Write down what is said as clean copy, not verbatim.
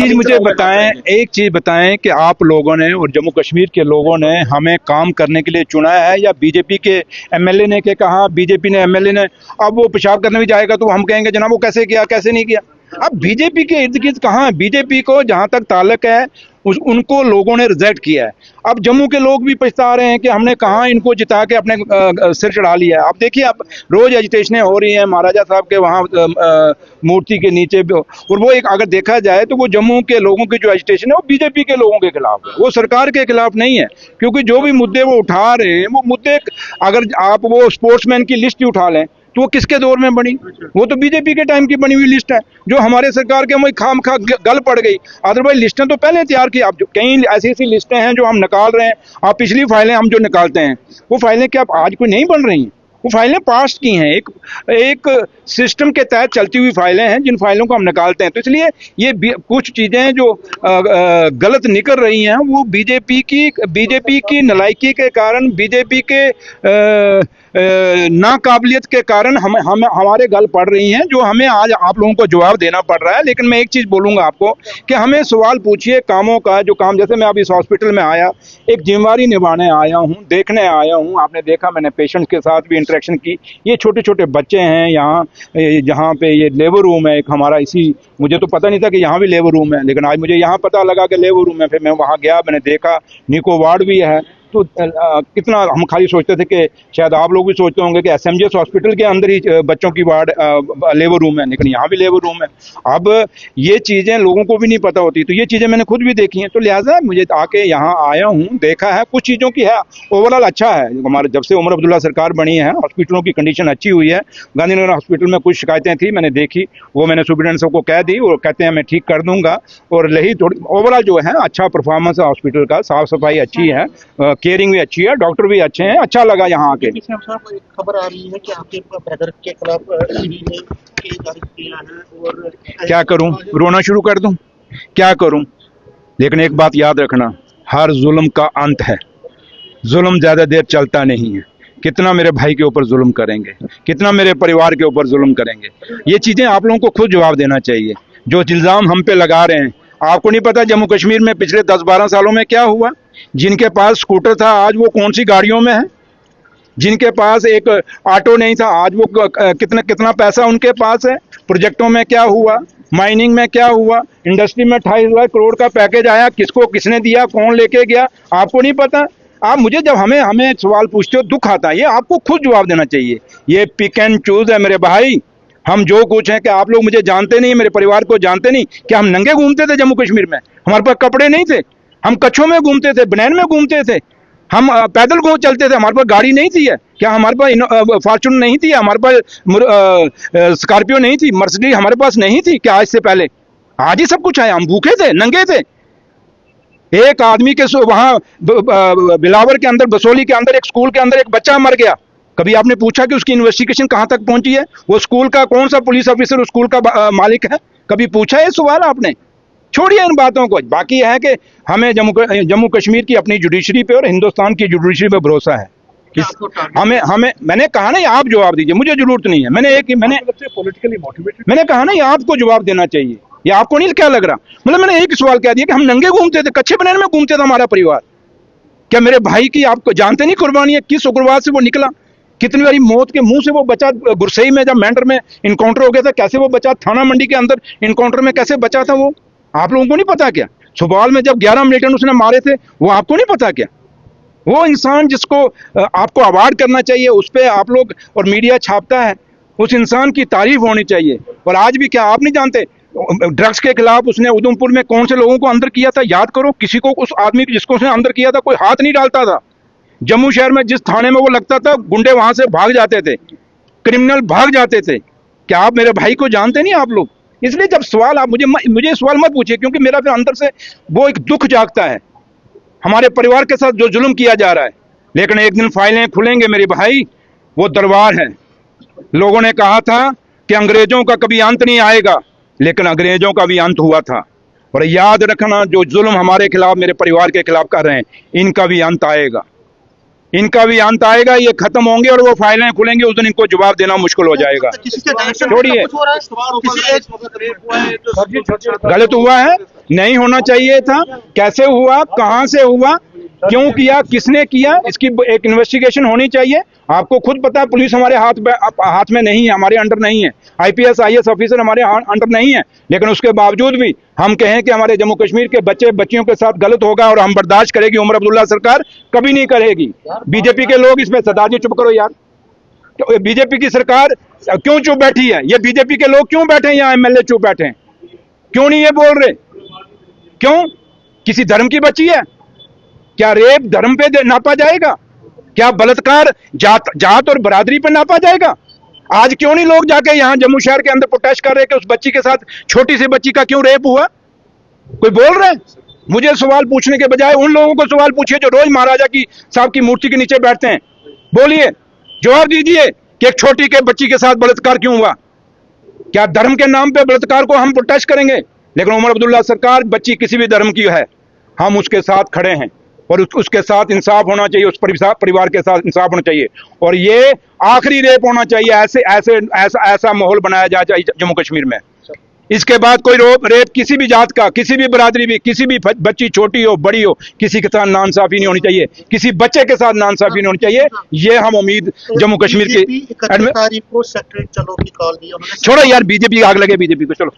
चीज मुझे बताएं, एक चीज बताएं कि आप लोगों ने और जम्मू कश्मीर के लोगों ने हमें काम करने के लिए चुना है या बीजेपी के एमएलए ने के कहा, बीजेपी ने एमएलए ने, अब वो पेशाब करने भी जाएगा तो हम कहेंगे जनाब वो कैसे किया कैसे नहीं किया। अब बीजेपी के इर्द गिर्द कहाँ है? बीजेपी को जहां तक ताल्लुक है उनको लोगों ने रिजेक्ट किया है। अब जम्मू के लोग भी पछता रहे हैं कि हमने कहाँ इनको जिता के अपने सिर चढ़ा लिया है। अब देखिए अब रोज एजिटेशनें हो रही हैं महाराजा साहब के वहाँ मूर्ति के नीचे, और वो एक अगर देखा जाए तो वो जम्मू के लोगों की जो एजिटेशन है वो बीजेपी के लोगों के खिलाफ है, वो सरकार के खिलाफ नहीं है। क्योंकि जो भी मुद्दे वो उठा रहे हैं वो मुद्दे, अगर आप वो स्पोर्ट्समैन की लिस्ट उठा लें तो वो किसके दौर में बनी? वो तो बीजेपी के टाइम की बनी हुई लिस्ट है जो हमारे सरकार के वही खाम खा गल पड़ गई। अदरवाइज लिस्टें तो पहले तैयार की। आप कई ऐसी ऐसी लिस्टें हैं जो हम निकाल रहे हैं, आप पिछली फाइलें हम जो निकालते हैं वो फाइलें क्या आज कोई नहीं बन रही हैं? वो फाइलें पास्ट की हैं, एक सिस्टम के तहत चलती हुई फाइलें हैं जिन फाइलों को हम निकालते हैं। तो इसलिए ये कुछ चीजें जो गलत निकल रही हैं वो बीजेपी की नालायकी के कारण, बीजेपी के नाकाबिलियत के कारण हम हमारे गल पड़ रही हैं, जो हमें आज आप लोगों को जवाब देना पड़ रहा है। लेकिन मैं एक चीज बोलूंगा आपको कि हमें सवाल पूछिए कामों का, जो काम, जैसे मैं अभी इस हॉस्पिटल में आया, एक जिम्मेवारी निभाने आया हूँ, देखने आया हूँ। आपने देखा मैंने पेशेंट्स के साथ भी इंटरेक्शन की। ये छोटे छोटे बच्चे हैं यहाँ, जहाँ पे ये लेबर रूम है एक हमारा, इसी, मुझे तो पता नहीं था कि यहाँ भी लेबर रूम है, लेकिन आज मुझे यहाँ पता लगा कि लेबर रूम है। फिर मैं वहाँ गया, मैंने देखा निको वार्ड भी है। तो कितना हम खाली सोचते थे कि शायद आप लोग भी सोचते होंगे कि एसएमजीएस हॉस्पिटल के अंदर ही बच्चों की वार्ड लेबर रूम है, लेकिन यहाँ भी लेबर रूम है। अब ये चीज़ें लोगों को भी नहीं पता होती, तो ये चीज़ें मैंने खुद भी देखी हैं। तो लिहाजा मुझे आके यहाँ आया हूँ, देखा है, कुछ चीज़ों की है ओवरऑल अच्छा है। हमारे जब से उमर अब्दुल्ला सरकार बनी है हॉस्पिटलों की कंडीशन अच्छी हुई है। गांधीनगर हॉस्पिटल में कुछ शिकायतें थी, मैंने देखी, वो मैंने सुप्रिटेंडेंट साहब को कह दी, वो कहते हैं मैं ठीक कर दूंगा। और रही थोड़ी ओवरऑल जो है अच्छा परफॉर्मेंस है हॉस्पिटल का, साफ सफाई अच्छी है, केयरिंग भी अच्छी है, डॉक्टर भी अच्छे हैं, अच्छा लगा यहाँ आके। एक खबर आ रही है कि आपके ब्रदर के खिलाफ ईडी ने केस दर्ज किया है, और क्या करूं, रोना शुरू कर दूं, क्या करूं? लेकिन एक बात याद रखना, हर जुल्म का अंत है, जुल्म ज्यादा देर चलता नहीं है। कितना मेरे भाई के ऊपर जुल्म करेंगे, कितना मेरे परिवार के ऊपर जुल्म करेंगे, ये चीजें आप लोगों को खुद जवाब देना चाहिए। जो इल्जाम हम पे लगा रहे हैं, आपको नहीं पता जम्मू कश्मीर में पिछले 10-12 सालों में क्या हुआ? जिनके पास स्कूटर था आज वो कौन सी गाड़ियों में है, जिनके पास एक ऑटो नहीं था आज वो कितना पैसा उनके पास है। प्रोजेक्टों में क्या हुआ, माइनिंग में क्या हुआ, इंडस्ट्री में 28 लाख करोड़ का पैकेज आया, किसको किसने दिया, कौन लेके गया, आपको नहीं पता? आप मुझे जब हमें सवाल पूछते हो दुख आता है, ये आपको खुद जवाब देना चाहिए। ये पिक एंड चूज है मेरे भाई। हम जो कुछ हैं कि आप लोग मुझे जानते नहीं, मेरे परिवार को जानते नहीं, क्या हम नंगे घूमते थे जम्मू कश्मीर में? हमारे पास कपड़े नहीं थे, हम कच्छों में घूमते थे, बनैन में घूमते थे, हम पैदल चलते थे, हमारे पास गाड़ी नहीं थी है क्या? हमारे पास फॉर्चून नहीं थी, हमारे पास स्कॉर्पियो नहीं थी, मर्सिडीज हमारे पास नहीं थी क्या आज से पहले? आज ही सब कुछ है, हम भूखे थे, नंगे थे। एक आदमी के वहां बिलावर के अंदर, बसोली के अंदर, एक स्कूल के अंदर एक बच्चा मर गया, कभी आपने पूछा कि उसकी इन्वेस्टिगेशन कहां तक पहुंची है? वो स्कूल का कौन सा पुलिस ऑफिसर उस स्कूल का मालिक है? कभी पूछा है सवाल आपने? छोड़िए इन बातों को। बाकी है कि हमें जम्मू कश्मीर की अपनी जुडिशरी पे और हिंदुस्तान की जुडिशरी पे भरोसा है। हमें मैंने कहा नहीं, आप जवाब दीजिए, मुझे जरूरत नहीं है। पॉलिटिकली मोटिवेटेड, मैंने कहा नहीं, आपको जवाब देना चाहिए। ये आपको नहीं क्या लग रहा? मतलब मैंने एक सवाल कह दिया कि हम नंगे घूमते थे, कच्चे बनैन में घूमते थे हमारा परिवार। क्या मेरे भाई की आपको जानते नहीं कुर्बानी है? किस उग्रवाद से वो निकला, कितनी बारी मौत के मुंह से वो बचा। गुरसई में जब मेंढर में इनकाउंटर हो गया था, कैसे वो बचा? थाना मंडी के अंदर इनकाउंटर में कैसे बचा था वो? आप लोगों को नहीं पता क्या? सुबाल में जब 11 मिलिटेंट उसने मारे थे, वो आपको नहीं पता क्या? वो इंसान जिसको आपको अवार्ड करना चाहिए, उस पर आप लोग और मीडिया छापता है, उस इंसान की तारीफ होनी चाहिए। और आज भी क्या आप नहीं जानते ड्रग्स के खिलाफ उसने उधमपुर में कौन से लोगों को अंदर किया था? याद करो, किसी को, उस आदमी जिसको उसने अंदर किया था कोई हाथ नहीं डालता था। जम्मू शहर में जिस थाने में वो लगता था, गुंडे वहां से भाग जाते थे, क्रिमिनल भाग जाते थे। क्या आप मेरे भाई को जानते नहीं आप लोग? इसलिए जब सवाल आप मुझे सवाल मत पूछिए, क्योंकि मेरा फिर अंदर से वो एक दुख जागता है हमारे परिवार के साथ जो जुल्म किया जा रहा है। लेकिन एक दिन फाइलें खुलेंगे मेरे भाई, वो दरबार है। लोगों ने कहा था कि अंग्रेजों का कभी अंत नहीं आएगा, लेकिन अंग्रेजों का भी अंत हुआ था। और याद रखना, जो जुल्म हमारे खिलाफ, मेरे परिवार के खिलाफ कर रहे हैं, इनका भी अंत आएगा। इनका भी अंत आएगा, ये खत्म होंगे और वो फाइलें खुलेंगी, उस दिन इनको जवाब देना मुश्किल हो जाएगा। किसी के डायरेक्शन छोड़िए। कुछ हो रहा है, किसी एक गलत हुआ है, नहीं होना चाहिए था, कैसे हुआ, कहां से हुआ, क्यों किया, किसने किया, इसकी एक इन्वेस्टिगेशन होनी चाहिए। आपको खुद पता है पुलिस हमारे हाथ में नहीं है, हमारे अंडर नहीं है, आईपीएस आईएएस ऑफिसर हमारे अंडर नहीं है, लेकिन उसके बावजूद भी हम कहें कि हमारे जम्मू कश्मीर के बच्चियों के साथ गलत होगा और हम बर्दाश्त करेगी, उमर अब्दुल्ला सरकार कभी नहीं करेगी। बीजेपी के लोग इसमें सरदार जी चुप करो यार, तो बीजेपी की सरकार क्यों चुप बैठी है, ये बीजेपी के लोग क्यों बैठे हैं यहाँ, एमएलए चुप बैठे हैं, क्यों नहीं ये बोल रहे, क्यों, किसी धर्म की बच्ची है क्या? रेप धर्म पे नापा जाएगा क्या? बलात्कार जात और बरादरी पे नापा जाएगा? आज क्यों नहीं लोग जाके यहाँ जम्मू शहर के अंदर प्रोटेस्ट कर रहे हैं कि उस बच्ची के साथ, छोटी सी बच्ची का क्यों रेप हुआ? कोई बोल रहा है? मुझे सवाल पूछने के बजाय उन लोगों को सवाल पूछिए जो रोज महाराजा की साहब की मूर्ति के नीचे बैठते हैं, बोलिए, जवाब दीजिए कि एक छोटी के बच्ची के साथ बलात्कार क्यों हुआ? क्या धर्म के नाम पे बलात्कार को हम प्रोटेस्ट करेंगे? लेकिन उमर अब्दुल्ला सरकार, बच्ची किसी भी धर्म की है, हम उसके साथ खड़े हैं और उसके साथ इंसाफ होना चाहिए, उस परिवार के साथ इंसाफ होना चाहिए और ये आखिरी रेप होना चाहिए। ऐसा माहौल बनाया जाए चाहिए जम्मू कश्मीर में। इसके बाद कोई रेप किसी भी जात का, किसी भी बरादरी भी, किसी भी बच्ची छोटी हो बड़ी हो, किसी के साथ नाइंसाफी नहीं होनी चाहिए, किसी बच्चे के साथ नाइंसाफी नहीं होनी चाहिए। ये हम उम्मीद जम्मू कश्मीर की तारीख को सेक्रेटरी चलो की कॉल दी उन्होंने। छोड़ो यार, बीजेपी आग लगे बीजेपी को, चलो।